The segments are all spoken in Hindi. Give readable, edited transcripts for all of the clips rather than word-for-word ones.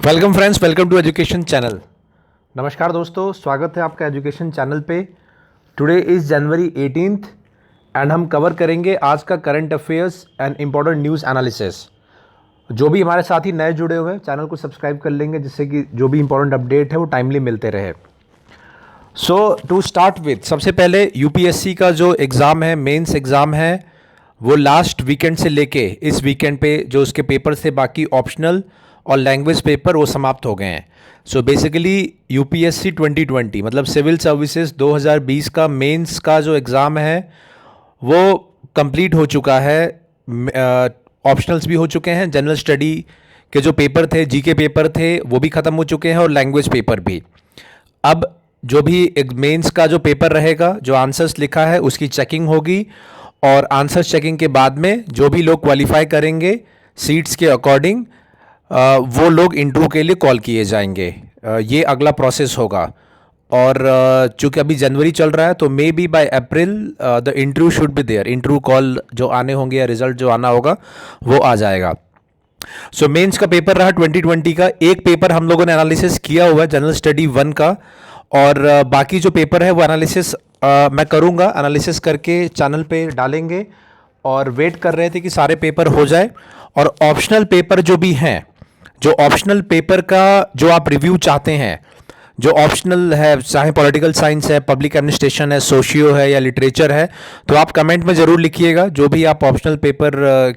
Welcome friends, welcome to education channel. नमस्कार दोस्तों, स्वागत है आपका एजुकेशन चैनल पे। Today is January 18th and हम कवर करेंगे आज का current affairs and important news analysis. जो भी हमारे साथी नए जुड़े हुए हैं चैनल को सब्सक्राइब कर लेंगे, जिससे कि जो भी इंपॉर्टेंट अपडेट है वो टाइमली मिलते रहे। सो टू स्टार्ट विथ, सबसे पहले यूपीएससी का जो एग्ज़ाम है, मेंस एग्ज़ाम है, वो लास्ट वीकेंड से लेके इस वीकेंड पे जो उसके पेपर थे, बाकी ऑप्शनल और लैंग्वेज पेपर वो समाप्त हो गए हैं। सो बेसिकली यूपीएससी 2020 मतलब सिविल सर्विसेज 2020 का मेंस का जो एग्ज़ाम है वो कंप्लीट हो चुका है। ऑप्शनल्स भी हो चुके हैं, जनरल स्टडी के जो पेपर थे, जीके पेपर थे, वो भी ख़त्म हो चुके हैं और लैंग्वेज पेपर भी। अब जो भी एक मेंस का जो पेपर रहेगा, जो आंसर्स लिखा है उसकी चेकिंग होगी और आंसर्स चेकिंग के बाद में जो भी लोग क्वालिफाई करेंगे सीट्स के अकॉर्डिंग वो लोग इंटरव्यू के लिए कॉल किए जाएंगे। ये अगला प्रोसेस होगा। और चूँकि अभी जनवरी चल रहा है तो maybe by April the interview should be there. Interview call जो आने होंगे या रिजल्ट जो आना होगा वो आ जाएगा। सो मेंस का पेपर रहा 2020 का। एक पेपर हम लोगों ने एनालिसिस किया हुआ है, जनरल स्टडी 1 का, और बाकी जो पेपर है वो एनालिसिस मैं करूँगा, एनालिसिस करके चैनल पे डालेंगे। और वेट कर रहे थे कि सारे पेपर हो जाए। और ऑप्शनल पेपर जो भी हैं, जो ऑप्शनल पेपर का जो आप रिव्यू चाहते हैं, जो ऑप्शनल है, चाहे पॉलिटिकल साइंस है, पब्लिक एडमिनिस्ट्रेशन है, सोशियो है या लिटरेचर है, तो आप कमेंट में ज़रूर लिखिएगा जो भी आप ऑप्शनल पेपर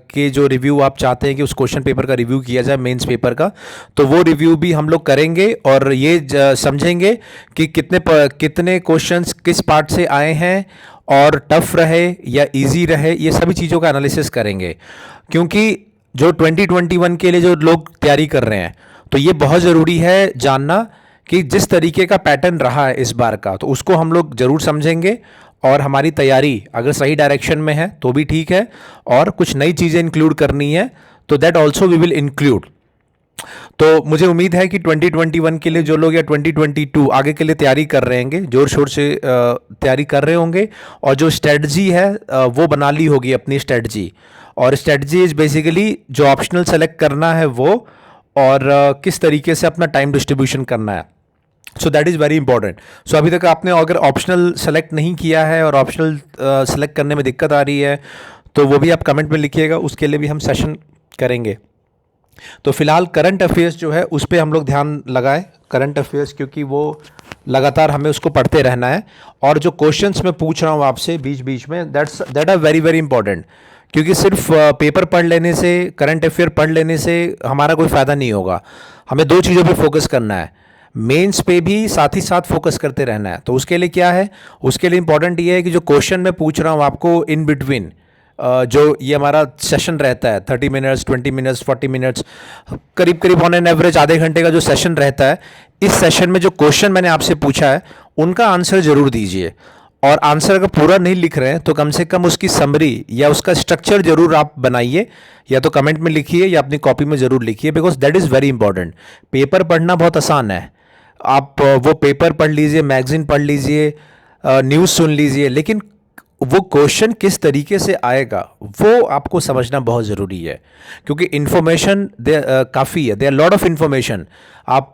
के जो रिव्यू आप चाहते हैं कि उस क्वेश्चन पेपर का रिव्यू किया जाए, मेंस पेपर का, तो वो रिव्यू भी हम लोग करेंगे और ये समझेंगे कि कितने क्वेश्चंस किस पार्ट से आए हैं और टफ रहे या इजी रहे, ये सभी चीज़ों का एनालिसिस करेंगे। क्योंकि जो 2021 के लिए जो लोग तैयारी कर रहे हैं, तो ये बहुत ज़रूरी है जानना कि जिस तरीके का पैटर्न रहा है इस बार का, तो उसको हम लोग ज़रूर समझेंगे। और हमारी तैयारी अगर सही डायरेक्शन में है तो भी ठीक है, और कुछ नई चीज़ें इंक्लूड करनी है तो that also we will include. तो मुझे उम्मीद है कि 2021 के लिए जो लोग या 2022 आगे के लिए तैयारी कर रहे होंगे, जोर शोर से तैयारी कर रहे होंगे, और जो स्ट्रेटजी है वो बना ली होगी अपनी स्ट्रेटजी। और स्ट्रेटजी इज बेसिकली जो ऑप्शनल सेलेक्ट करना है वो, और किस तरीके से अपना टाइम डिस्ट्रीब्यूशन करना है। So that is very important. So अभी तक आपने अगर ऑप्शनल सेलेक्ट नहीं किया है और ऑप्शनल सेलेक्ट करने में दिक्कत आ रही है तो वो भी आप कमेंट में लिखिएगा, उसके लिए भी हम सेशन करेंगे। तो फिलहाल करंट अफेयर्स जो है उस पर हम लोग ध्यान लगाएं, करंट अफेयर्स, क्योंकि वो लगातार हमें उसको पढ़ते रहना है। और जो क्वेश्चंस मैं पूछ रहा हूँ आपसे बीच बीच में, that are very very important. क्योंकि सिर्फ पेपर पढ़ लेने से, करंट अफेयर पढ़ लेने से हमारा कोई फ़ायदा नहीं होगा। हमें दो चीज़ों पे फोकस करना है, मेंस पे भी साथ ही साथ फोकस करते रहना है। तो उसके लिए क्या है, उसके लिए इंपॉर्टेंट ये है कि जो क्वेश्चन मैं पूछ रहा हूँ आपको इन बिटवीन, जो ये हमारा सेशन रहता है 30 मिनट्स, 20 मिनट्स, 40 मिनट्स, करीब करीब ऑन एन एवरेज आधे घंटे का जो सेशन रहता है, इस सेशन में जो क्वेश्चन मैंने आपसे पूछा है उनका आंसर ज़रूर दीजिए। और आंसर अगर पूरा नहीं लिख रहे हैं तो कम से कम उसकी समरी या उसका स्ट्रक्चर जरूर आप बनाइए, या तो कमेंट में लिखिए या अपनी कॉपी में ज़रूर लिखिए, because that is very important. Paper पढ़ना बहुत आसान है, आप वो पेपर पढ़ लीजिए, मैगजीन पढ़ लीजिए, न्यूज़ सुन लीजिए, लेकिन वो क्वेश्चन किस तरीके से आएगा वो आपको समझना बहुत ज़रूरी है। क्योंकि इन्फॉर्मेशन काफ़ी है, देयर लॉट ऑफ इन्फॉर्मेशन। आप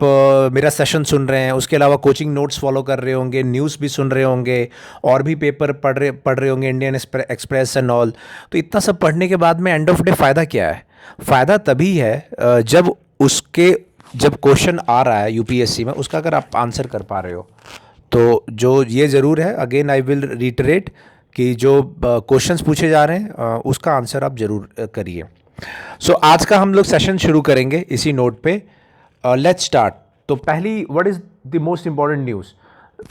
मेरा सेशन सुन रहे हैं, उसके अलावा कोचिंग नोट्स फॉलो कर रहे होंगे, न्यूज़ भी सुन रहे होंगे, और भी पेपर पढ़ रहे होंगे, इंडियन एक्सप्रेस एंड ऑल। तो इतना सब पढ़ने के बाद में एंड ऑफ डे फ़ायदा क्या है? फ़ायदा तभी है जब क्वेश्चन आ रहा है यूपीएससी में, उसका अगर आप आंसर कर पा रहे हो। तो जो ये ज़रूर है, अगेन आई विल रिटरेट, कि जो क्वेश्चंस पूछे जा रहे हैं उसका आंसर आप ज़रूर करिए। सो आज का हम लोग सेशन शुरू करेंगे इसी नोट पे। Let's start. तो पहली, what is the most important news?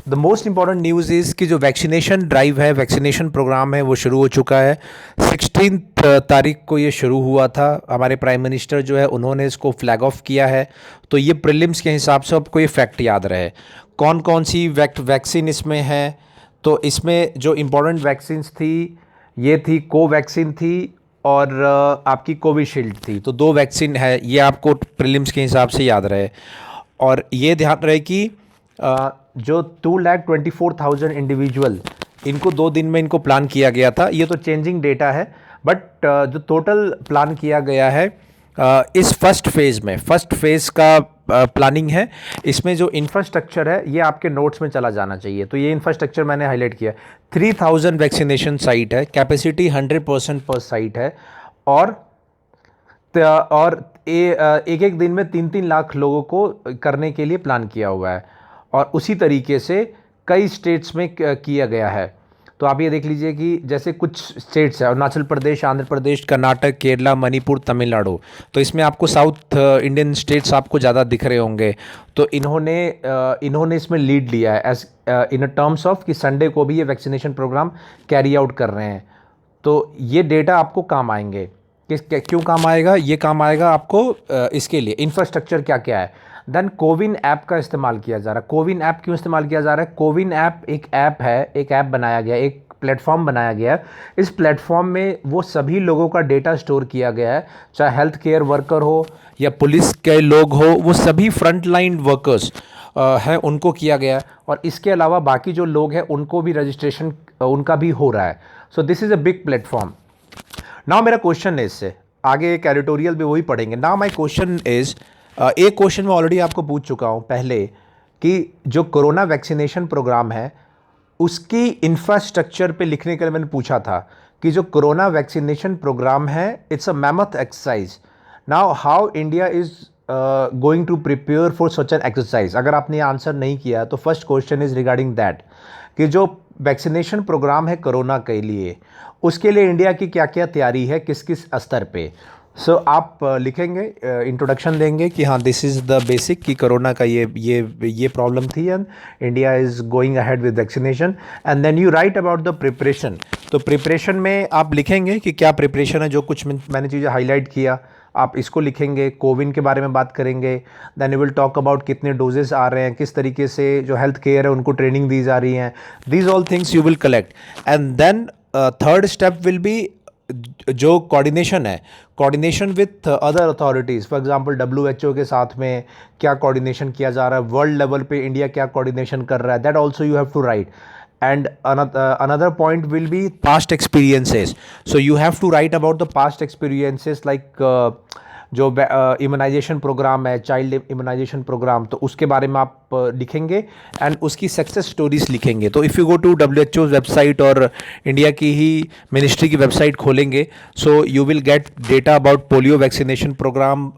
The most important news is कि जो वैक्सीनेशन ड्राइव है, वैक्सीनेशन प्रोग्राम है, वो शुरू हो चुका है। 16 तारीख को ये शुरू हुआ था। हमारे प्राइम मिनिस्टर जो है उन्होंने इसको फ्लैग ऑफ किया है। तो ये प्रीलिम्स के हिसाब से आपको ये फैक्ट याद रहे, कौन कौन सी वैक्सीन इसमें है। तो इसमें जो इम्पोर्टेंट वैक्सीन्स थी, ये थी कोवैक्सीन थी और आपकी कोविशील्ड थी। तो 2 वैक्सीन है, ये आपको प्रीलिम्स के हिसाब से याद रहे। और ये ध्यान रहे कि जो 2,24,000 इंडिविजुअल, इनको 2 दिन में इनको प्लान किया गया था। ये तो चेंजिंग डेटा है, बट जो टोटल प्लान किया गया है इस फर्स्ट फेज़ का प्लानिंग है, इसमें जो इंफ्रास्ट्रक्चर है ये आपके नोट्स में चला जाना चाहिए। तो ये इंफ्रास्ट्रक्चर मैंने हाईलाइट किया। 3000 वैक्सीनेशन साइट है, कैपेसिटी 100% पर साइट है, और एक एक दिन में 3-3 लाख लोगों को करने के लिए प्लान किया हुआ है, और उसी तरीके से कई स्टेट्स में किया गया है। तो आप ये देख लीजिए कि जैसे कुछ स्टेट्स है, अरुणाचल प्रदेश, आंध्र प्रदेश, कर्नाटक, केरला, मणिपुर, तमिलनाडु, तो इसमें आपको साउथ इंडियन स्टेट्स आपको ज़्यादा दिख रहे होंगे। तो इन्होंने इसमें लीड लिया है एज इन टर्म्स ऑफ कि संडे को भी ये वैक्सीनेशन प्रोग्राम कैरी आउट कर रहे हैं। तो ये डेटा आपको काम आएंगे। क्यों काम आएगा? ये काम आएगा आपको इसके लिए इंफ्रास्ट्रक्चर क्या क्या है। देन कोविन ऐप का इस्तेमाल किया जा रहा है। कोविन ऐप क्यों इस्तेमाल किया जा रहा है? कोविन ऐप एक ऐप है, एक ऐप बनाया गया, एक प्लेटफॉर्म बनाया गया है। इस प्लेटफॉर्म में वो सभी लोगों का डेटा स्टोर किया गया है, चाहे हेल्थ केयर वर्कर हो या पुलिस के लोग हो, वो सभी फ्रंट लाइन वर्कर्स हैं, उनको किया गया है। और इसके अलावा बाकी जो लोग हैं उनको भी रजिस्ट्रेशन उनका भी हो रहा है। सो this is a big platform. Now मेरा क्वेश्चन है, इससे आगे एक एडिटोरियल भी वही पढ़ेंगे। नाउ माय क्वेश्चन इज, एक क्वेश्चन मैं ऑलरेडी आपको पूछ चुका हूँ पहले, कि जो कोरोना वैक्सीनेशन प्रोग्राम है उसकी इंफ्रास्ट्रक्चर पे लिखने के लिए मैंने पूछा था कि जो कोरोना वैक्सीनेशन प्रोग्राम है it's a mammoth exercise. Now how India is going to prepare for such an exercise. अगर आपने आंसर नहीं किया तो first question is regarding that, कि जो वैक्सीनेशन प्रोग्राम है कोरोना के लिए, उसके लिए इंडिया की क्या क्या तैयारी है, किस किस स्तर पे। सो आप लिखेंगे, इंट्रोडक्शन देंगे कि हाँ दिस इज़ द बेसिक, कि कोरोना का ये प्रॉब्लम थी and India is going ahead with vaccination, and then you write about the preparation. तो प्रिपरेशन में आप लिखेंगे कि क्या प्रिपरेशन है, जो कुछ मैंने चीज़ें हाईलाइट किया आप इसको लिखेंगे। कोविन के बारे में बात करेंगे। Then you will talk about कितने डोजेस आ रहे हैं, किस तरीके से जो हेल्थ केयर है उनको ट्रेनिंग दी जा रही हैं। These all things you will collect, and then third step will be जो कोऑर्डिनेशन है, coordination with other authorities. For example WHO के साथ में क्या कोऑर्डिनेशन किया जा रहा है, वर्ल्ड लेवल पे इंडिया क्या कोऑर्डिनेशन कर रहा है, that also you have to write. And another point will be past experiences. So you have to write about the past experiences, like जो इम्यूनाइजेशन प्रोग्राम है, चाइल्ड इम्यूनाइजेशन प्रोग्राम, तो उसके बारे में आप लिखेंगे एंड उसकी सक्सेस स्टोरीज लिखेंगे। तो if you go to WHO website और इंडिया की ही मिनिस्ट्री की वेबसाइट खोलेंगे, so you will get data about polio vaccination programme.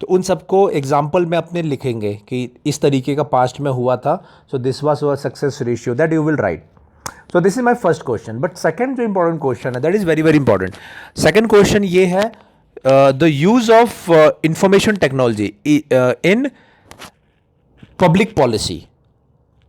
तो उन सबको एग्जाम्पल में अपने लिखेंगे कि इस तरीके का पास्ट में हुआ था। So this was our success ratio, that you will write. So this is my first question. But second जो इंपॉर्टेंट क्वेश्चन है, that is very very important. Second question ये है, the use of information technology in public policy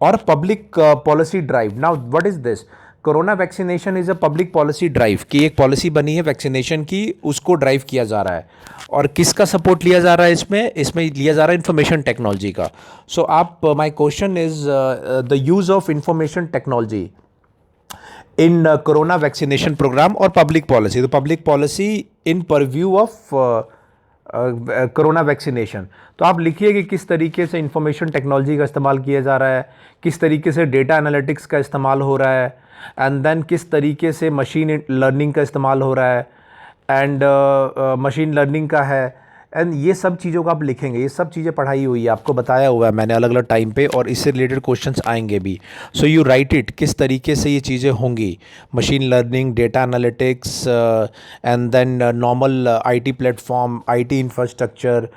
और public policy drive. Now what is this? Corona vaccination is a public policy drive, कि एक पॉलिसी बनी है वैक्सीनेशन की, उसको ड्राइव किया जा रहा है। और किसका सपोर्ट लिया जा रहा है इसमें लिया जा रहा है इंफॉर्मेशन टेक्नोलॉजी का। सो आप, my question is the use of information technology in corona vaccination programme और पब्लिक पॉलिसी। तो public policy in purview of corona vaccination. तो आप लिखिए कि किस तरीके से इंफॉर्मेशन टेक्नोलॉजी का इस्तेमाल किया जा रहा है, किस तरीके से डेटा एनालिटिक्स का इस्तेमाल हो रहा है, एंड देन किस तरीके से मशीन लर्निंग का इस्तेमाल हो रहा है, एंड मशीन लर्निंग का है, एंड ये सब चीज़ों को आप लिखेंगे। ये सब चीज़ें पढ़ाई हुई है, आपको बताया हुआ है मैंने अलग अलग टाइम पे, और इससे रिलेटेड क्वेश्चंस आएंगे भी। सो यू राइट इट, किस तरीके से ये चीज़ें होंगी, machine learning, data analytics, and then normal IT platform, IT infrastructure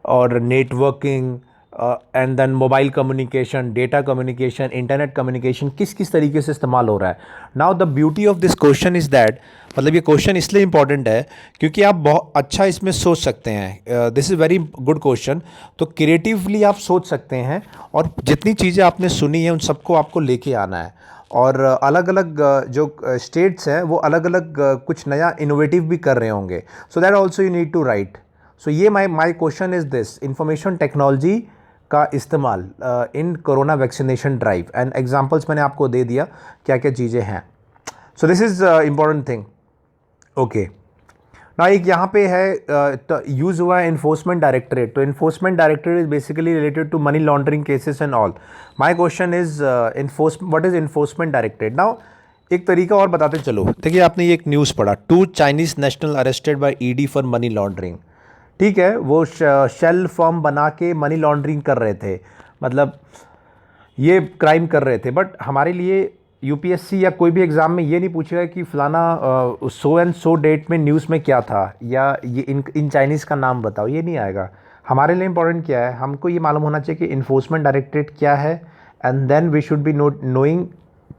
और networking, and then mobile communication, data communication, internet communication, किस किस तरीके से इस्तेमाल हो रहा है। Now the beauty of this question is that, मतलब ये क्वेश्चन इसलिए इंपॉर्टेंट है क्योंकि आप बहुत अच्छा इसमें सोच सकते हैं। This is very good question. तो क्रिएटिवली आप सोच सकते हैं, और जितनी चीज़ें आपने सुनी हैं उन सबको आपको लेके आना है। और अलग अलग जो स्टेट्स हैं वो अलग अलग कुछ नया इनोवेटिव भी कर रहे होंगे। So that also you need to write. So ये my question is this, information technology का इस्तेमाल in corona vaccination drive, and examples मैंने आपको दे दिया क्या क्या चीज़ें हैं। So this is important thing. Okay, ना एक यहाँ पे है यूज़ हुआ है इन्फोर्समेंट डायरेक्टरेट। तो enforcement directorate is basically related to money laundering cases and all. My question is what is enforcement directorate. Now एक तरीका और बताते चलो। देखिए आपने ये एक न्यूज़ पढ़ा, 2 Chinese national arrested bye ED for money laundering. ठीक है, वो शेल फर्म बना के मनी लॉन्ड्रिंग कर रहे थे, मतलब ये क्राइम कर रहे थे। बट हमारे लिए यूपीएससी या कोई भी एग्ज़ाम में ये नहीं पूछेगा कि फ़लाना सो एंड सो डेट में न्यूज़ में क्या था, या ये इन चाइनीज़ का नाम बताओ, ये नहीं आएगा। हमारे लिए इंपॉर्टेंट क्या है, हमको ये मालूम होना चाहिए कि इन्फोर्समेंट डायरेक्टरेट क्या है, and then we should be knowing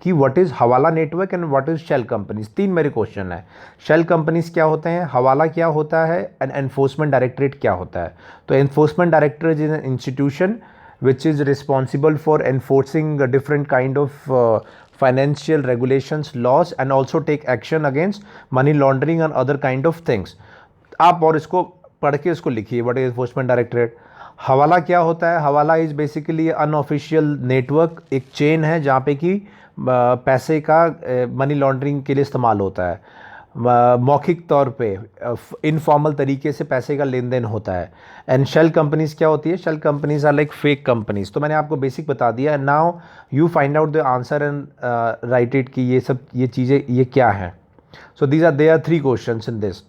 कि what is hawala network and what is shell companies. 3 मेरे क्वेश्चन है, शेल कंपनीज क्या होते हैं, हवाला क्या होता है, एंड एनफोर्समेंट डायरेक्टरेट क्या होता है। तो enforcement directorate is an institution which is responsible for enforcing a different kind of financial regulations, laws, and also take action against money laundering and other kind of things। आप और इसको पढ़ के इसको लिखिए, व्हाट इज एनफोर्समेंट डायरेक्टरेट। हवाला क्या होता है, हवाला इज़ बेसिकली अनऑफिशियल नेटवर्क, एक चेन है जहाँ पे कि पैसे का मनी लॉन्ड्रिंग के लिए इस्तेमाल होता है, मौखिक तौर पे इनफॉर्मल तरीके से पैसे का लेन देन होता है। एंड शेल कंपनीज़ क्या होती है, shell companies are like fake companies. तो मैंने आपको बेसिक बता दिया, now you find out the answer and write it कि ये चीज़ें ये क्या हैं। So these are they are 3 questions in this.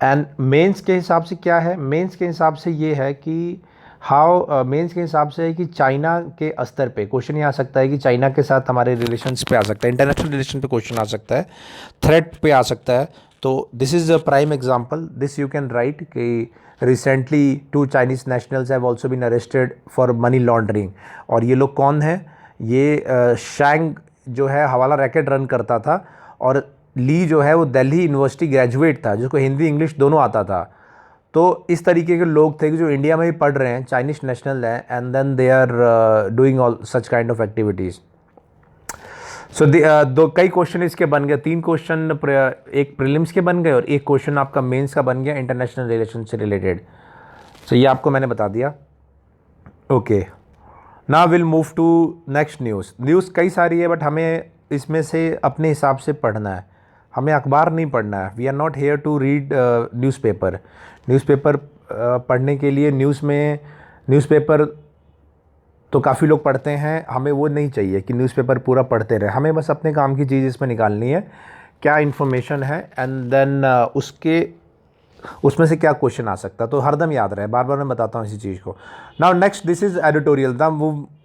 And mains के हिसाब से क्या है, मेंस के हिसाब से ये है कि मेंस के हिसाब से है कि चाइना के स्तर पे क्वेश्चन ये आ सकता है कि चाइना के साथ हमारे रिलेशंस पे आ सकता है, इंटरनेशनल रिलेशन पे क्वेश्चन आ सकता है, थ्रेट पे आ सकता है। तो this is a prime example, this you can write कि recently 2 Chinese nationals have also been arrested for money laundering. और ये लोग कौन हैं, ये शैंग जो है हवाला रैकेट रन करता था, और ली जो है वो दिल्ली यूनिवर्सिटी ग्रेजुएट था, जिसको हिंदी इंग्लिश दोनों आता था। तो इस तरीके के लोग थे कि जो इंडिया में भी पढ़ रहे हैं, चाइनीज नेशनल हैं, and then they are doing all such kind of activities. So दो कई क्वेश्चन इसके बन गए, 3 क्वेश्चन एक प्रीलिम्स के बन गए और एक क्वेश्चन आपका मेंस का बन गया इंटरनेशनल रिलेशन से रिलेटेड। सो ये आपको मैंने बता दिया। Okay, now will move to next news. News कई सारी है, बट हमें इसमें से अपने हिसाब से पढ़ना है, हमें अखबार नहीं पढ़ना है। We are not here to read newspaper. Newspaper पढ़ने के लिए न्यूज़पेपर तो काफ़ी लोग पढ़ते हैं, हमें वो नहीं चाहिए कि न्यूज़पेपर पूरा पढ़ते रहे। हमें बस अपने काम की चीज़ इसमें निकालनी है, क्या इन्फॉर्मेशन है, एंड देन उसमें से क्या क्वेश्चन आ सकता है, तो हरदम याद रहे। बार बार मैं बताता हूँ इसी चीज़ को। Now next, this is editorial,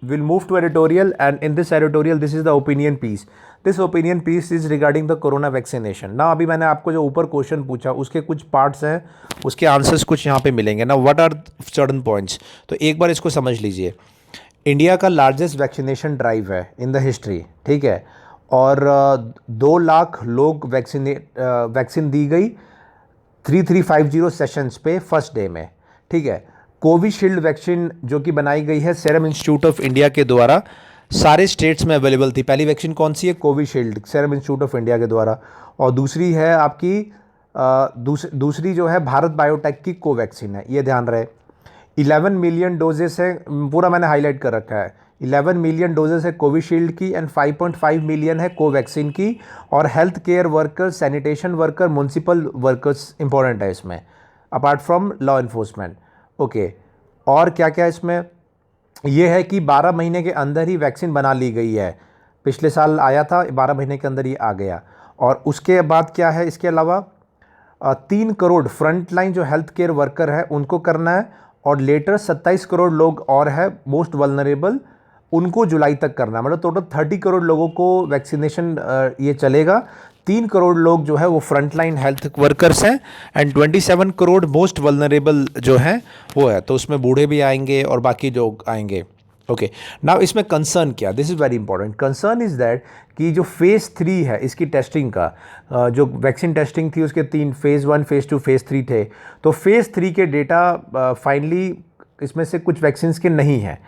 will move to editorial, and in this editorial this is the opinion piece. This opinion piece is regarding the corona vaccination. ना अभी मैंने आपको जो ऊपर क्वेश्चन पूछा उसके कुछ पार्ट्स हैं, उसके आंसर्स कुछ यहाँ पे मिलेंगे ना। व्हाट आर सर्टन पॉइंट्स, तो एक बार इसको समझ लीजिए। इंडिया का लार्जेस्ट वैक्सीनेशन ड्राइव है इन द हिस्ट्री, ठीक है, और 2 लाख लोग वैक्सीन दी गई 3350 सेशंस पे फर्स्ट डे में, ठीक है। कोविशील्ड वैक्सीन जो कि बनाई गई है सीरम इंस्टीट्यूट ऑफ इंडिया के द्वारा, सारे स्टेट्स में अवेलेबल थी। पहली वैक्सीन कौन सी है, Covishield, serum institute of India के द्वारा। और दूसरी है आपकी दूसरी जो है भारत बायोटेक की कोवैक्सीन है, ये ध्यान रहे। 11 मिलियन डोजेस है, पूरा मैंने हाईलाइट कर रखा है। 11 मिलियन डोजेस है कोविशील्ड की, एंड 5.5 मिलियन है कोवैक्सीन की। और health care workers, sanitation worker, municipal workers important है इसमें, apart from law enforcement. Okay, और क्या क्या इसमें ये है कि 12 महीने के अंदर ही वैक्सीन बना ली गई है। पिछले साल आया था, 12 महीने के अंदर ही आ गया। और उसके बाद क्या है, इसके अलावा 3 करोड़ फ्रंट लाइन जो हेल्थ केयर वर्कर है उनको करना है, और लेटर 27 करोड़ लोग और है मोस्ट वल्नरेबल, उनको जुलाई तक करना है। मतलब टोटल 30 करोड़ लोगों को वैक्सीनेशन ये चलेगा। 3 करोड़ लोग जो है वो फ्रंट लाइन हेल्थ वर्कर्स हैं, एंड 27 करोड़ मोस्ट वल्नरेबल जो हैं वो है। तो उसमें बूढ़े भी आएंगे और बाकी जो आएंगे। ओके, नाउ इसमें कंसर्न क्या, this is very important. Concern is that कि जो फेज़ 3 है इसकी टेस्टिंग का, जो वैक्सीन टेस्टिंग थी उसके 3 फेज़ 1, फेज़ 2, फेज़ 3 थे। तो फेज़ 3 के डेटा फाइनली इसमें से कुछ वैक्सीन्स के नहीं हैं।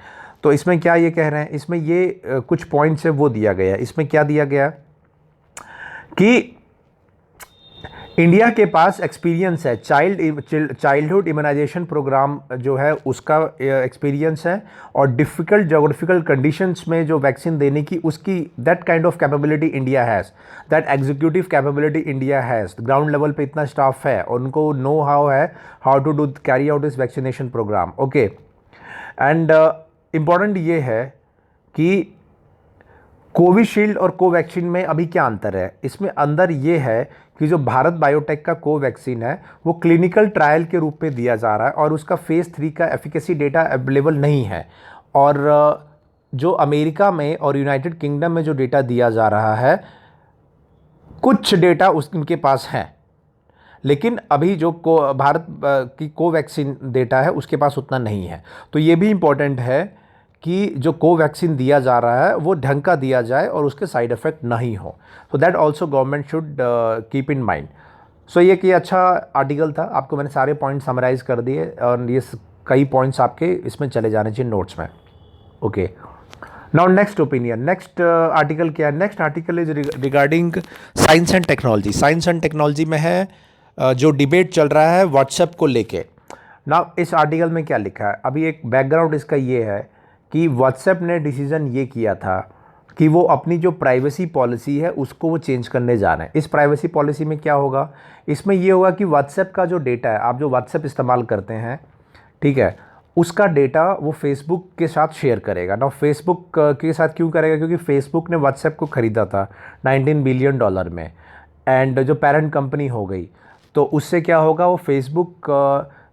तो इसमें क्या ये कह रहे हैं, इसमें ये कुछ पॉइंट्स है वो दिया गया है। इसमें क्या दिया गया कि इंडिया के पास एक्सपीरियंस है, चाइल्डहुड इम्यूनाइजेशन प्रोग्राम जो है उसका एक्सपीरियंस है, और डिफ़िकल्ट जोग्राफिकल कंडीशंस में जो वैक्सीन देने की उसकी that kind of capability India has, that executive capability India has. Ground level पे इतना स्टाफ है और उनको नो हाउ है how to do carry out this vaccination programme. Okay, and important ये है कि कोविशील्ड और कोवैक्सीन में अभी क्या अंतर है? इसमें अंदर ये है कि जो भारत बायोटेक का कोवैक्सीन है वो क्लिनिकल ट्रायल के रूप में दिया जा रहा है और उसका फेज़ 3 का एफिकेसी डेटा अवेलेबल नहीं है। और जो अमेरिका में और यूनाइटेड किंगडम में जो डेटा दिया जा रहा है, कुछ डेटा उनके पास हैं, लेकिन अभी जो भारत की कोवैक्सीन डेटा है उसके पास उतना नहीं है। तो ये भी इम्पोर्टेंट है कि जो कोवैक्सीन दिया जा रहा है वो ढंग का दिया जाए और उसके साइड इफ़ेक्ट नहीं हो। तो that also government should keep in mind. So ये कि अच्छा आर्टिकल था, आपको मैंने सारे पॉइंट समराइज़ कर दिए और ये कई पॉइंट्स आपके इसमें चले जाने चाहिए नोट्स में। Okay, now next opinion, next article क्या है? Next article is regarding science and technology. Science and technology में है जो डिबेट चल रहा है व्हाट्सएप को लेके। नाउ इस आर्टिकल में क्या लिखा है? अभी एक बैकग्राउंड इसका ये है कि व्हाट्सएप ने डिसीज़न ये किया था कि वो अपनी जो प्राइवेसी पॉलिसी है उसको वो चेंज करने जा रहे हैं। इस प्राइवेसी पॉलिसी में क्या होगा? इसमें ये होगा कि व्हाट्सएप का जो डेटा है, आप जो व्हाट्सएप इस्तेमाल करते हैं, ठीक है, उसका डेटा वो फेसबुक के साथ शेयर करेगा ना। फेसबुक के साथ क्यों करेगा? क्योंकि फेसबुक ने व्हाट्सएप को ख़रीदा था $19 बिलियन में, एंड जो पेरेंट कंपनी हो गई, तो उससे क्या होगा, वो फेसबुक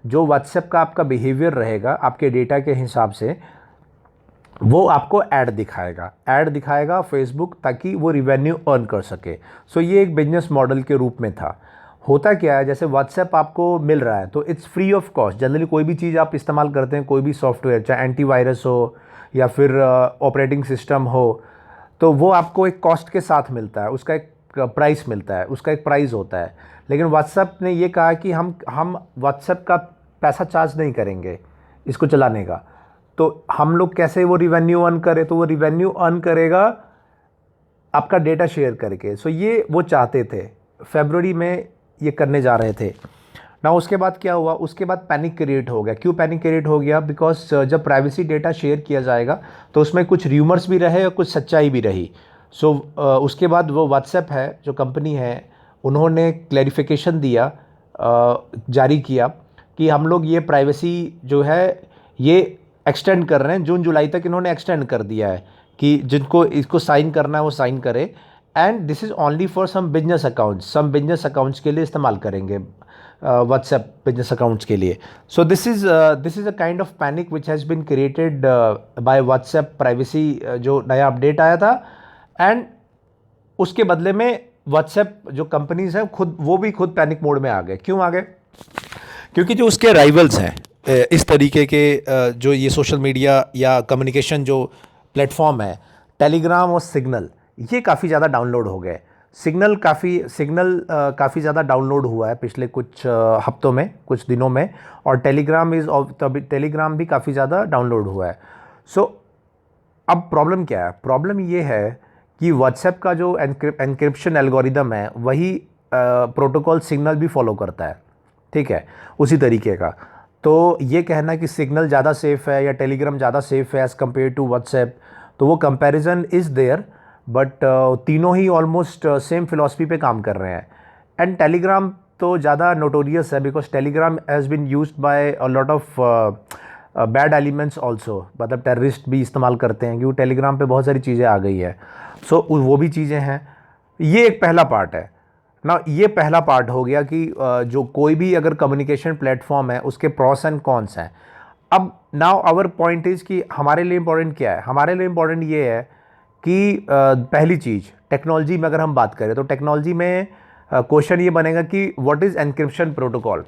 जो व्हाट्सएप का आपका बिहेवियर रहेगा आपके डेटा के हिसाब से, वो आपको ऐड दिखाएगा फेसबुक, ताकि वो रिवेन्यू अर्न कर सके। सो ये एक बिजनेस मॉडल के रूप में था। होता क्या है, जैसे व्हाट्सएप आपको मिल रहा है तो it's free of cost. Generally कोई भी चीज़ आप इस्तेमाल करते हैं, कोई भी सॉफ्टवेयर, चाहे एंटीवायरस हो या फिर ऑपरेटिंग सिस्टम हो, तो वो आपको एक कॉस्ट के साथ मिलता है, उसका एक प्राइस मिलता है, उसका एक प्राइस होता है। लेकिन व्हाट्सएप ने ये कहा कि हम व्हाट्सएप का पैसा चार्ज नहीं करेंगे इसको चलाने का, तो हम लोग कैसे वो रिवेन्यू अर्न करें? तो वो रिवेन्यू अर्न करेगा आपका डेटा शेयर करके। सो ये वो चाहते थे, फरवरी में ये करने जा रहे थे ना। उसके बाद क्या हुआ? उसके बाद पैनिक क्रिएट हो गया। क्यों पैनिक क्रिएट हो गया? बिकॉज जब प्राइवेसी डेटा शेयर किया जाएगा तो उसमें कुछ र्यूमर्स भी रहे और कुछ सच्चाई भी रही। सो उसके बाद वो व्हाट्सएप है जो कंपनी है, उन्होंने क्लैरिफिकेशन दिया, जारी किया कि हम लोग ये प्राइवेसी जो है ये एक्सटेंड कर रहे हैं। जून जुलाई तक इन्होंने एक्सटेंड कर दिया है कि जिनको इसको साइन करना है वो साइन करे, and this is only for some business accounts के लिए इस्तेमाल करेंगे व्हाट्सएप बिजनेस अकाउंट्स के लिए। So this is a kind of panic which has been created by WhatsApp privacy जो नया अपडेट आया था, एंड उसके बदले में व्हाट्सएप जो कंपनीज हैं वो भी खुद पैनिक मोड में आ गए। क्यों आ गए? क्योंकि जो उसके राइवल्स हैं इस तरीके के जो ये सोशल मीडिया या कम्युनिकेशन जो प्लेटफॉर्म है, टेलीग्राम और सिग्नल, ये काफ़ी ज़्यादा डाउनलोड हो गए। सिग्नल काफ़ी ज़्यादा डाउनलोड हुआ है पिछले कुछ हफ्तों में, कुछ दिनों में, और टेलीग्राम भी काफ़ी ज़्यादा डाउनलोड हुआ है। सो अब प्रॉब्लम क्या है? प्रॉब्लम ये है कि व्हाट्सएप का जो एनक्रिप्शन एल्गोरिदम है वही प्रोटोकॉल सिग्नल भी फॉलो करता है, ठीक है, उसी तरीके का। तो ये कहना कि सिग्नल ज़्यादा सेफ़ है या टेलीग्राम ज़्यादा सेफ़ है एज़ कम्पेयर टू व्हाट्सएप, तो वो कंपैरिजन इज़ देयर, बट तीनों ही ऑलमोस्ट सेम फिलॉसफी पे काम कर रहे हैं। एंड टेलीग्राम तो ज़्यादा नोटोरियस है because Telegram has been used by a lot of bad elements also, मतलब टेररिस्ट भी इस्तेमाल करते हैं क्योंकि टेलीग्राम पे बहुत सारी चीज़ें आ गई है। सो वो भी चीज़ें हैं। ये एक पहला पार्ट है ना, ये पहला पार्ट हो गया कि जो कोई भी अगर कम्युनिकेशन प्लेटफॉर्म है उसके प्रॉस एंड कॉन्स हैं। अब नाउ आवर पॉइंट इज़ कि हमारे लिए इम्पोर्टेंट क्या है? हमारे लिए इम्पोर्टेंट ये है कि पहली चीज़ टेक्नोलॉजी में अगर हम बात करें तो टेक्नोलॉजी में क्वेश्चन ये बनेगा कि व्हाट इज़ एनक्रिप्शन प्रोटोकॉल।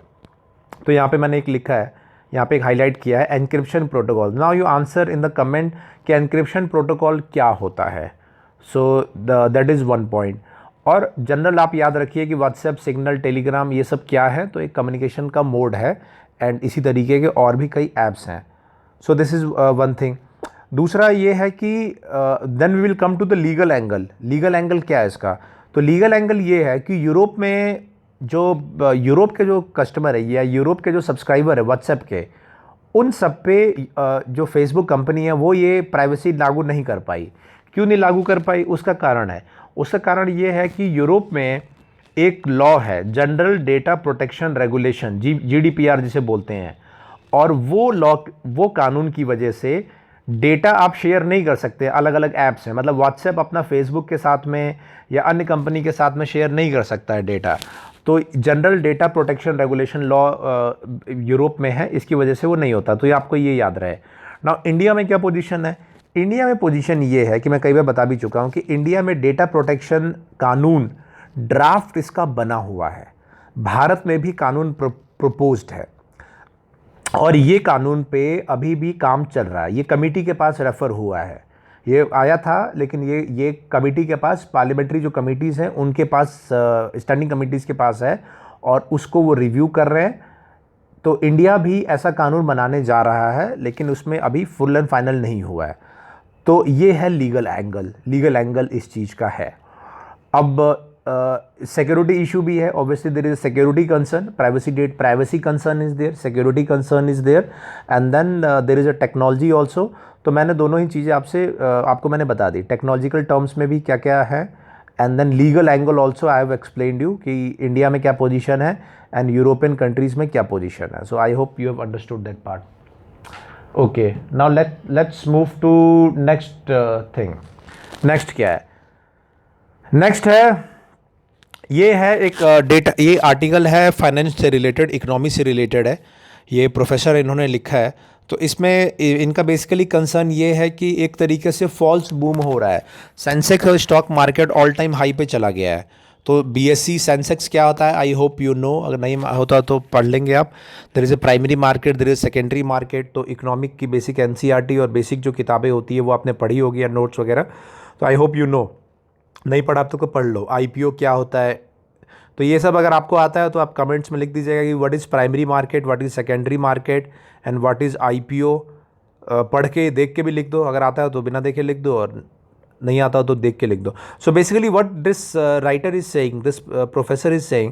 तो यहाँ पे मैंने एक लिखा है, यहाँ पे एक हाईलाइट किया है, encryption protocol. Now you answer in the comment कि एनक्रिप्शन प्रोटोकॉल क्या होता है। So that is one point. और जनरल आप याद रखिए कि व्हाट्सएप, सिग्नल, टेलीग्राम ये सब क्या है? तो एक कम्युनिकेशन का मोड है, एंड इसी तरीके के और भी कई ऐप्स हैं। So this is one thing. दूसरा ये है कि then we will come to the legal angle. Legal angle क्या है इसका? तो लीगल एंगल ये है कि यूरोप के जो कस्टमर है या यूरोप के जो सब्सक्राइबर है व्हाट्सएप के, उन सब पे जो फेसबुक कंपनी है वो ये प्राइवेसी लागू नहीं कर पाई। क्यों नहीं लागू कर पाई? उसका कारण ये है कि यूरोप में एक लॉ है, general data protection regulation, GDPR जिसे बोलते हैं, और वो कानून की वजह से डेटा आप शेयर नहीं कर सकते अलग अलग ऐप्स में, मतलब व्हाट्सएप अपना फेसबुक के साथ में या अन्य कंपनी के साथ में शेयर नहीं कर सकता है डेटा। तो general data protection regulation law Europe में है, इसकी वजह से वो नहीं होता। तो ये आपको ये याद रहे। नाउ इंडिया में क्या पोजीशन है? इंडिया में पोजीशन ये है कि मैं कई बार बता भी चुका हूँ कि इंडिया में डेटा प्रोटेक्शन कानून ड्राफ्ट इसका बना हुआ है। भारत में भी कानून प्रपोज्ड है और ये कानून पे अभी भी काम चल रहा है। ये कमेटी के पास रेफ़र हुआ है, ये आया था, लेकिन ये कमेटी के पास, पार्लियामेंट्री जो कमेटीज़ हैं उनके पास, स्टैंडिंग कमेटीज़ के पास है और उसको वो रिव्यू कर रहे हैं। तो इंडिया भी ऐसा कानून बनाने जा रहा है, लेकिन उसमें अभी फुल एंड फाइनल नहीं हुआ है। तो ये है लीगल एंगल इस चीज़ का है। अब सिक्योरिटी इशू भी है, obviously there is security concern, privacy concern is there, security concern is there, and then there is a technology also. तो मैंने दोनों ही चीज़ें आपको मैंने बता दी, टेक्नोलॉजिकल टर्म्स में भी क्या क्या है, and then legal angle also I have explained you कि इंडिया में क्या पोजीशन है एंड यूरोपियन कंट्रीज़ में क्या पोजीशन है। So I hope you have understood that part. Okay, now let's move to next thing. Next क्या है? नेक्स्ट है, ये है एक डेटा, ये आर्टिकल है फाइनेंस से रिलेटेड, इकोनॉमी से रिलेटेड है। ये प्रोफेसर इन्होंने लिखा है। तो इसमें इनका बेसिकली कंसर्न ये है कि एक तरीके से फॉल्स बूम हो रहा है। सेंसेक्स और stock market all time high पे चला गया है। तो बीएससी सेंसेक्स क्या होता है, आई होप यू नो, अगर नहीं होता तो पढ़ लेंगे आप। There is a primary market, there is secondary market. तो इकोनॉमिक की बेसिक एनसीईआरटी और बेसिक जो किताबें होती है वो आपने पढ़ी होगी या नोट्स वगैरह। तो आई होप यू नो, नहीं पढ़ा आप तो पढ़ लो। आईपीओ क्या होता है, तो ये सब अगर आपको आता है तो आप कमेंट्स में लिख दीजिएगा कि what is primary market, what is secondary market and what is IPO. पढ़ के देख के भी लिख दो, अगर आता है तो बिना देखे लिख दो, और नहीं आता तो देख के लिख दो। So basically what this writer is saying, this professor is saying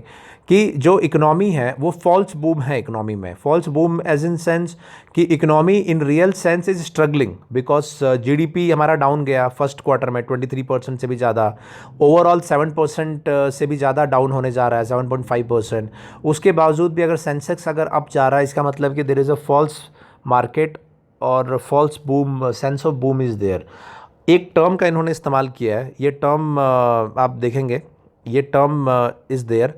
कि जो इकोनॉमी है वो फॉल्स बूम है। इकोनॉमी में false boom as in sense कि economy in real sense is struggling because GDP हमारा डाउन गया फर्स्ट क्वार्टर में 23% से भी ज़्यादा, ओवरऑल 7% से भी ज़्यादा डाउन होने जा रहा है, 7.5%। उसके बावजूद भी अगर सेंसेक्स अगर अप जा रहा है, इसका मतलब कि there is a false market और false boom, sense of boom is there. एक टर्म का इन्होंने इस्तेमाल किया है, ये टर्म आप देखेंगे, ये टर्म इज़ देयर,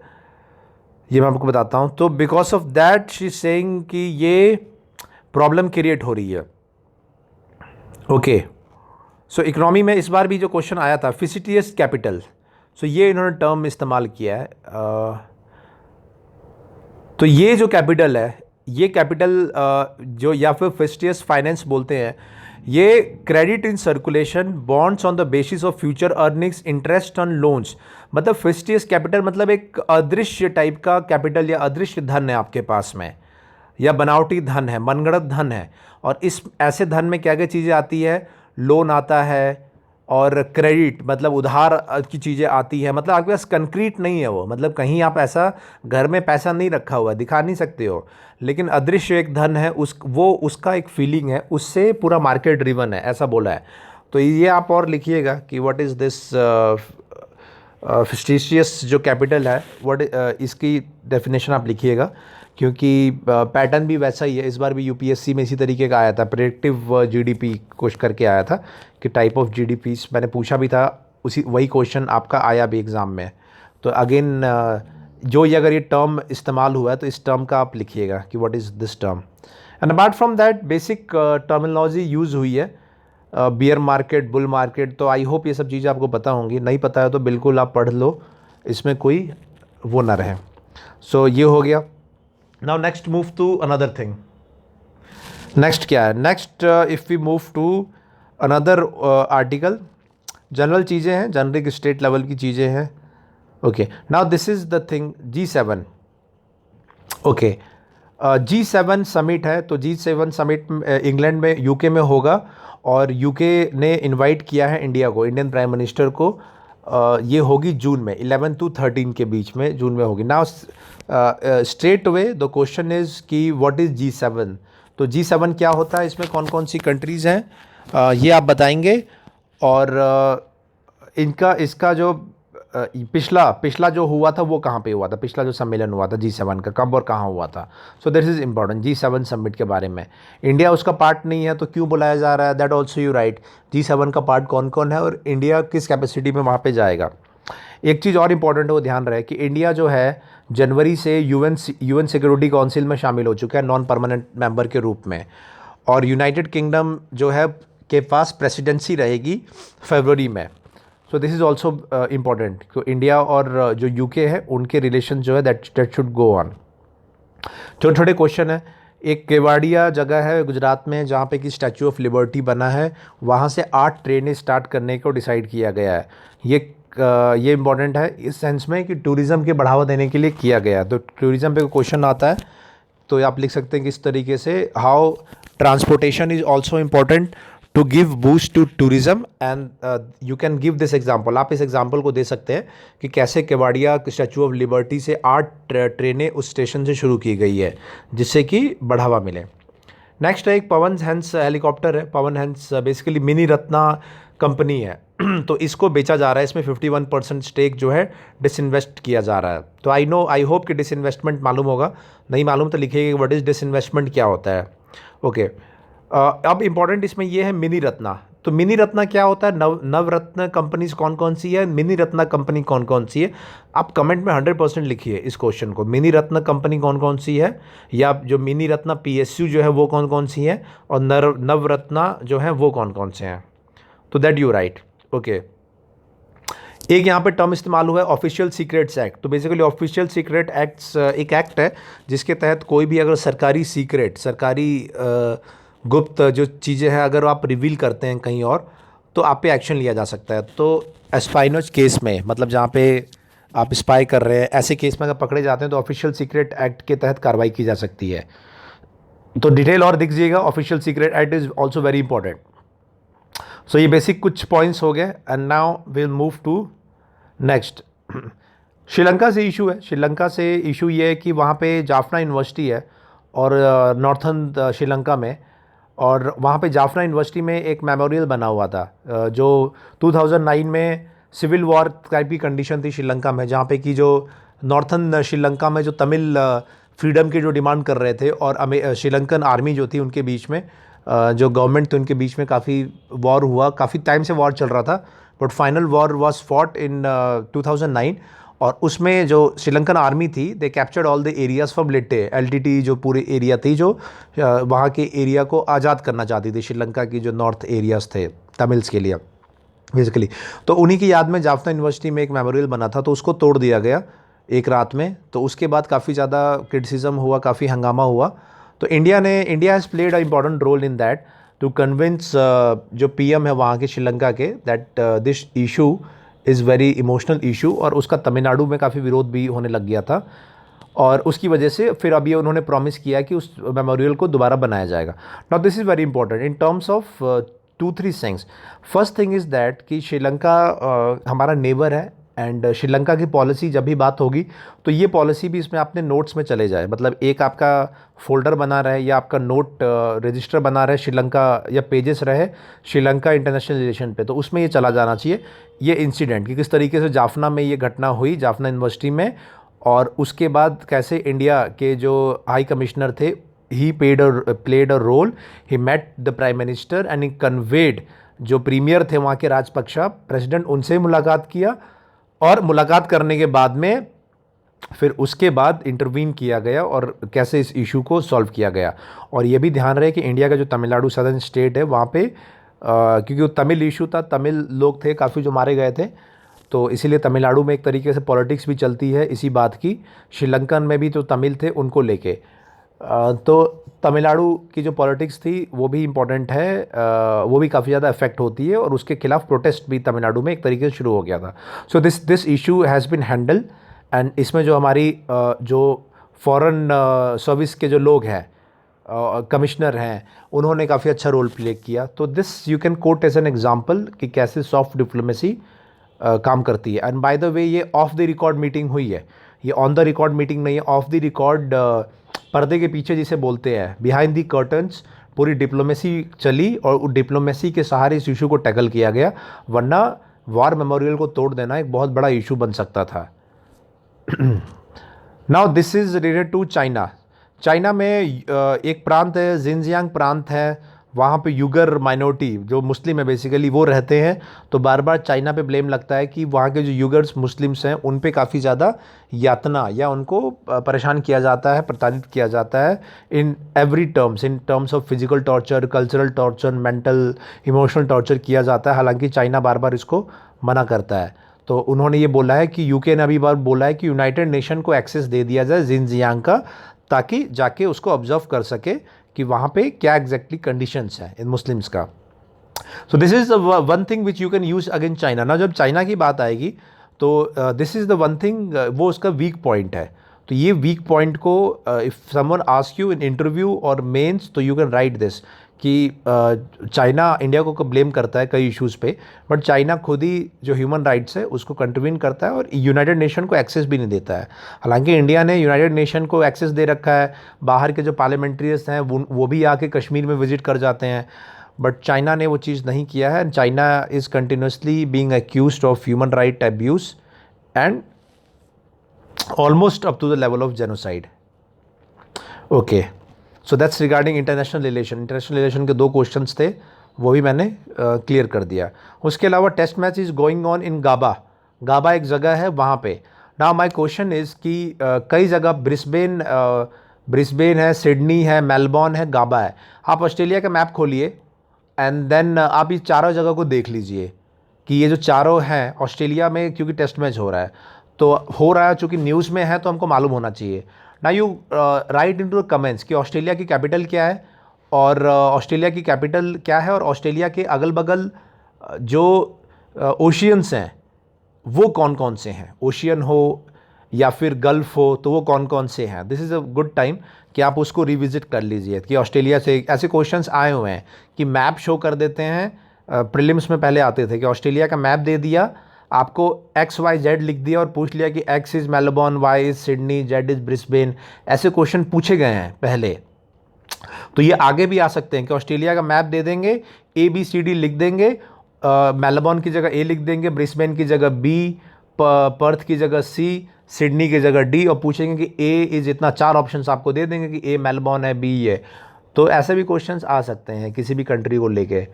ये मैं आपको बताता हूँ। तो because of that she saying कि ये प्रॉब्लम क्रिएट हो रही है। ओके, सो इकोनॉमी में इस बार भी जो क्वेश्चन आया था फिसिटियस कैपिटल, सो ये इन्होंने टर्म इस्तेमाल किया है। तो ये जो कैपिटल है, ये कैपिटल जो या फिर फिसिटियस फाइनेंस बोलते हैं, ये credit in circulation, bonds on the basis of future earnings, interest on loans. मतलब फिसिटियस कैपिटल मतलब एक अदृश्य टाइप का कैपिटल या अदृश्य धन है आपके पास में, या बनावटी धन है, मनगढ़ंत धन है। और इस ऐसे धन में क्या क्या चीज़ें आती है, लोन आता है और क्रेडिट मतलब उधार की चीज़ें आती है। मतलब आपके पास कंक्रीट नहीं है वो, मतलब कहीं आप ऐसा घर में पैसा नहीं रखा हुआ, दिखा नहीं सकते हो, लेकिन अदृश्य एक धन है, उसका एक फीलिंग है, उससे पूरा मार्केट ड्रिवन है, ऐसा बोला है। तो ये आप और लिखिएगा कि व्हाट इज़ दिस फिस्टिशियस जो कैपिटल है, इसकी डेफिनेशन आप लिखिएगा, क्योंकि पैटर्न भी वैसा ही है। इस बार भी यूपीएससी में इसी तरीके का आया था, प्रेडिक्टिव जीडीपी कुछ करके आया था कि टाइप ऑफ जीडीपी, मैंने पूछा भी था, वही क्वेश्चन आपका आया भी एग्ज़ाम में। तो अगेन जो ये अगर ये टर्म इस्तेमाल हुआ है तो इस टर्म का आप लिखिएगा कि what is this term. And apart from that basic terminology use हुई है, बियर मार्केट, बुल मार्केट। तो आई होप ये सब चीज़ें आपको पता होंगी, नहीं पता है तो बिल्कुल आप पढ़ लो, इसमें कोई वो ना रहे। सो ये हो गया। Now next move to another thing. Next क्या है? Next if we move to another article, general चीज़ें हैं, जनरिक स्टेट लेवल की चीज़ें हैं। Okay, now this is the thing, G7। Okay, G7 summit है। तो G7 समिट इंग्लैंड में, यूके में होगा, और यूके ने इनवाइट किया है इंडिया को, इंडियन प्राइम मिनिस्टर को। ये होगी जून में, 11 to 13 के बीच में जून में होगी। Now straight away the question is कि व्हाट इज़ G7। तो G7 क्या होता है, इसमें कौन कौन सी कंट्रीज़ हैं, ये आप बताएंगे। और इसका जो पिछला जो हुआ था वो कहाँ पे हुआ था, पिछला जो सम्मेलन हुआ था G7 का, कब और कहाँ हुआ था। So this is important G7 summit के बारे में। इंडिया उसका पार्ट नहीं है तो क्यों बुलाया जा रहा है, that also you right. G7 का पार्ट कौन कौन है और इंडिया किस कैपेसिटी में वहाँ पे जाएगा। एक चीज़ और इम्पॉर्टेंट है वो ध्यान रहे कि इंडिया जो है जनवरी से यूएन सिक्योरिटी काउंसिल में शामिल हो चुका है नॉन परमानेंट मेंबर के रूप में, और यूनाइटेड किंगडम जो है के पास प्रेसिडेंसी रहेगी फरवरी में। सो दिस इज़ ऑल्सो इम्पॉर्टेंट कि इंडिया और जो यूके है उनके रिलेशन जो है दैट शुड गो ऑन। छोटे छोटे क्वेश्चन है। एक केवाड़िया जगह है गुजरात में जहाँ पे कि स्टैचू ऑफ लिबर्टी बना है, वहाँ से 8 ट्रेनें स्टार्ट करने को डिसाइड किया गया है। ये इम्पॉर्टेंट है इस सेंस में कि टूरिज़्म के बढ़ावा देने के लिए किया गया है। तो टूरिज़्म पे क्वेश्चन आता है तो आप लिख सकते हैं कि इस तरीके से how transportation is also important to give boost to tourism and you can give this example. आप इस एग्जाम्पल को दे सकते हैं कि कैसे केवाड़िया स्टैचू ऑफ लिबर्टी से 8 ट्रेनें उस स्टेशन से शुरू की गई है जिससे कि बढ़ावा मिले। नेक्स्ट है एक पवन हंस हेलीकॉप्टर है। Pawan Hans basically mini Ratna company है तो इसको बेचा जा रहा है। इसमें 51% स्टेक जो है डिसइन्वेस्ट किया जा रहा है। तो आई होप कि डिसइन्वेस्टमेंट मालूम होगा, नहीं मालूम तो लिखिएगा व्हाट इज़ डिसइन्वेस्टमेंट क्या होता है। ओके अब इम्पॉर्टेंट इसमें ये है मिनी रत्ना। तो मिनी रत्ना क्या होता है, नवरत्न कंपनीज कौन कौन सी है, मिनी रत्ना कंपनी कौन कौन सी है। आप कमेंट में 100% लिखिए इस क्वेश्चन को, मिनी रत्न कंपनी कौन कौन सी है, या जो मिनी रत्ना PSU जो है वो कौन कौन सी है, और नवरत्ना जो है वो कौन कौन से हैं। तो दैट यू राइट। ओके एक यहाँ पे टर्म इस्तेमाल हुआ है ऑफिशियल सीक्रेट्स एक्ट। तो बेसिकली ऑफिशियल सीक्रेट एक्ट्स एक एक्ट है जिसके तहत कोई भी अगर सरकारी सीक्रेट, सरकारी गुप्त जो चीज़ें हैं अगर आप रिवील करते हैं कहीं और तो आप पे एक्शन लिया जा सकता है। तो एस्पाइनोज केस में, मतलब जहाँ पे आप स्पाई कर रहे हैं, ऐसे केस में अगर पकड़े जाते हैं तो ऑफिशियल सीक्रेट एक्ट के तहत कार्रवाई की जा सकती है। तो डिटेल और दीजिएगा, official secret act is also very important. So ये बेसिक कुछ पॉइंट्स हो गए and now will move to next. Sri Lanka से इशू है। श्रीलंका से इशू ये है कि वहाँ पे जाफना यूनिवर्सिटी है और नॉर्थन श्रीलंका में, और वहाँ पे जाफना यूनिवर्सिटी में एक मेमोरियल बना हुआ था जो 2009 में सिविल वॉर टाइप की कंडीशन थी श्रीलंका में, जहाँ पे कि जो नॉर्थन श्रीलंका में जो तमिल फ्रीडम की जो डिमांड कर रहे थे और श्रीलंकन आर्मी जो थी उनके बीच में, जो गवर्नमेंट थी उनके बीच में काफ़ी वॉर हुआ, काफ़ी टाइम से वॉर चल रहा था, but final war was fought in 2009। और उसमें जो श्रीलंकन आर्मी थी दे captured all the areas from लेटे LTT, जो पूरे एरिया थी जो वहाँ के एरिया को आज़ाद करना चाहती थी श्रीलंका की जो नॉर्थ एरियाज़ थे तमिल्स के लिए बेसिकली। तो उन्हीं की याद में जाफना यूनिवर्सिटी में एक मेमोरियल बना था तो उसको तोड़ दिया गया एक रात में। तो उसके बाद काफ़ी ज़्यादा क्रिटिसिज्म हुआ, काफ़ी हंगामा हुआ। तो India has played a important role in that to convince जो PM है वहाँ के श्रीलंका के that this issue is very emotional issue, और उसका तमिलनाडु में काफ़ी विरोध भी होने लग गया था, और उसकी वजह से फिर अभी उन्होंने प्रॉमिस किया कि उस मेमोरियल को दोबारा बनाया जाएगा। Now this is very important in terms of 2-3 things. First thing is that कि श्रीलंका हमारा नेबर है एंड श्रीलंका की पॉलिसी जब भी बात होगी तो ये पॉलिसी भी इसमें अपने नोट्स में चले जाए, मतलब एक आपका फोल्डर बना रहे या आपका नोट रजिस्टर बना रहे श्रीलंका, या पेजेस रहे श्रीलंका इंटरनेशनल रिलेशन पे, तो उसमें ये चला जाना चाहिए ये इंसिडेंट कि किस तरीके से जाफना में ये घटना हुई, जाफना यूनिवर्सिटी में, और उसके बाद कैसे इंडिया के जो हाई कमिश्नर थे he played a role, he met the prime minister and he conveyed, जो प्रीमियर थे वहाँ के राजपक्षा प्रेसिडेंट, उनसे मुलाकात किया, और मुलाकात करने के बाद में फिर उसके बाद इंटरवीन किया गया और कैसे इस इशू को सॉल्व किया गया। और ये भी ध्यान रहे कि इंडिया का जो तमिलनाडु सदर्न स्टेट है वहाँ पे क्योंकि वो तमिल इशू था, तमिल लोग थे काफ़ी जो मारे गए थे, तो इसीलिए तमिलनाडु में एक तरीके से पॉलिटिक्स भी चलती है इसी बात की। श्रीलंकन में भी जो तमिल थे उनको लेके, तो तमिलनाडु की जो पॉलिटिक्स थी वो भी इम्पॉर्टेंट है, वो भी काफ़ी ज़्यादा इफेक्ट होती है, और उसके खिलाफ प्रोटेस्ट भी तमिलनाडु में एक तरीके से शुरू हो गया था। So this issue has been handle, and इसमें जो हमारी जो फॉरेन सर्विस के जो लोग हैं कमिश्नर हैं उन्होंने काफ़ी अच्छा रोल प्ले किया। तो this you can quote as an example कि कैसे सॉफ्ट डिप्लोमेसी काम करती है। एंड बाय द वे ये ऑफ द रिकॉर्ड मीटिंग हुई है, ये ऑन द रिकॉर्ड मीटिंग नहीं है, ऑफ द रिकॉर्ड पर्दे के पीछे जिसे बोलते हैं बिहाइंड द कर्टन्स पूरी डिप्लोमेसी चली, और उस डिप्लोमेसी के सहारे इस इशू को टैकल किया गया, वरना वार मेमोरियल को तोड़ देना एक बहुत बड़ा इशू बन सकता था। Now this is related to China. China में एक प्रांत है, जिनजियांग प्रांत है, वहाँ पे युगर माइनॉरिटी जो मुस्लिम है बेसिकली वो रहते हैं। तो बार बार चाइना पे ब्लेम लगता है कि वहाँ के जो युगर्स मुस्लिम्स हैं उन पे काफ़ी ज़्यादा यातना या उनको परेशान किया जाता है, प्रताड़ित किया जाता है in every terms, in terms of physical torture, cultural torture, mental emotional torture किया जाता है। हालांकि चाइना बार बार इसको मना करता है। तो उन्होंने ये बोला है कि यूके ने अभी बार बोला है कि यूनाइटेड नेशन को एक्सेस दे दिया जाए जिनजियांग का, ताकि जाके उसको ऑब्जर्व कर सके कि वहाँ पे क्या एग्जैक्टली कंडीशंस हैं इन मुस्लिम्स का। सो this is one thing which you can use against China. ना जब चाइना की बात आएगी तो this is the one thing, वो उसका वीक पॉइंट है। तो ये वीक पॉइंट को if someone ask you in interview और मेंस तो यू कैन राइट दिस कि चाइना इंडिया को ब्लेम करता है कई इश्यूज़ पे, बट चाइना खुद ही जो ह्यूमन राइट्स है उसको कंट्रीब्यूट करता है और यूनाइटेड नेशन को एक्सेस भी नहीं देता है। हालांकि इंडिया ने यूनाइटेड नेशन को एक्सेस दे रखा है, बाहर के जो पार्लियामेंट्रियंस हैं वो भी आके कश्मीर में विजिट कर जाते हैं, बट चाइना ने वो चीज़ नहीं किया है। China is continuously being accused of human right abuse and almost up to the level of genocide. Okay, so that's regarding international relation. International relation के 2 क्वेश्चंस थे, वो भी मैंने क्लियर कर दिया। उसके अलावा test match is going on in Gabba. Gabba एक जगह है वहाँ पे। नाउ माय क्वेश्चन इज़ कि कई जगह ब्रिस्बेन है, सिडनी है, मेलबॉर्न है, गाबा है। आप ऑस्ट्रेलिया का मैप खोलिए एंड देन आप इस चारों जगह को देख लीजिए कि ये जो चारों हैं ऑस्ट्रेलिया में, क्योंकि टेस्ट मैच हो रहा है तो हो रहा है, चूँकि न्यूज़ में है तो हमको मालूम होना चाहिए ना। You right into the comments कि ऑस्ट्रेलिया की कैपिटल क्या है और ऑस्ट्रेलिया की कैपिटल क्या है, और ऑस्ट्रेलिया के अगल बगल जो ओशियंस हैं वो कौन कौन से हैं, ओशियन हो या फिर गल्फ़ हो तो वो कौन कौन से हैं। This is a good time कि आप उसको रिविज़िट कर लीजिए कि ऑस्ट्रेलिया से ऐसे क्वेश्चंस आए हुए हैं कि मैप शो कर देते हैं। प्रीलिम्स में पहले आते थे कि ऑस्ट्रेलिया का मैप दे दिया, आपको XYZ लिख दिया और पूछ लिया कि X is Melbourne, Y is Sydney, Z is Brisbane. ऐसे क्वेश्चन पूछे गए हैं पहले। तो ये आगे भी आ सकते हैं कि ऑस्ट्रेलिया का मैप दे देंगे, ABCD लिख देंगे, मेलबॉर्न की जगह A लिख देंगे, ब्रिस्बेन की जगह B, पर्थ की जगह C, सिडनी की जगह D, और पूछेंगे कि A इज़ इतना, 4 ऑप्शंस आपको दे देंगे कि A मेलबॉर्न है, B है। तो ऐसे भी क्वेश्चंस आ सकते हैं किसी भी कंट्री को लेके।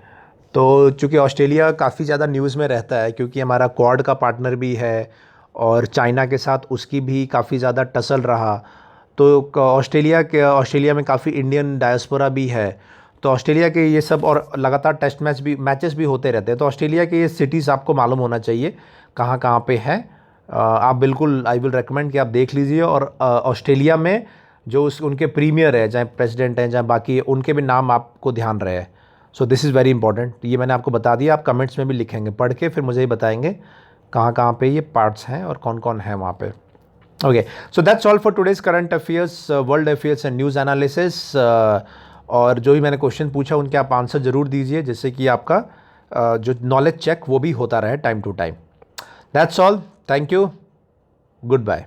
तो चूँकि ऑस्ट्रेलिया काफ़ी ज़्यादा न्यूज़ में रहता है क्योंकि हमारा क्वाड का पार्टनर भी है और चाइना के साथ उसकी भी काफ़ी ज़्यादा टसल रहा, तो ऑस्ट्रेलिया में काफ़ी इंडियन डायस्पोरा भी है। तो ऑस्ट्रेलिया के ये सब और लगातार टेस्ट मैचेस भी होते रहते हैं। तो ऑस्ट्रेलिया के ये सिटीज़ आपको मालूम होना चाहिए कहाँ कहाँ पे है। आप बिल्कुल, आई विल रेकमेंड कि आप देख लीजिए। और ऑस्ट्रेलिया में जो उनके प्रीमियर है, चाहे प्रेसिडेंट हैं चाहे बाकी, उनके भी नाम आपको ध्यान रहे। सो दिस इज़ वेरी इंपॉर्टेंट। ये मैंने आपको बता दिया, आप कमेंट्स में भी लिखेंगे, पढ़ के फिर मुझे ही बताएंगे कहाँ कहाँ पे ये पार्ट्स हैं और कौन कौन है वहाँ पे। Okay, so that's all for today's current affairs, world affairs and news analysis. और जो भी मैंने क्वेश्चन पूछा उनके आप आंसर ज़रूर दीजिए, जिससे कि आपका जो नॉलेज चेक वो भी होता रहे time to time. That's all, thank you, good bye.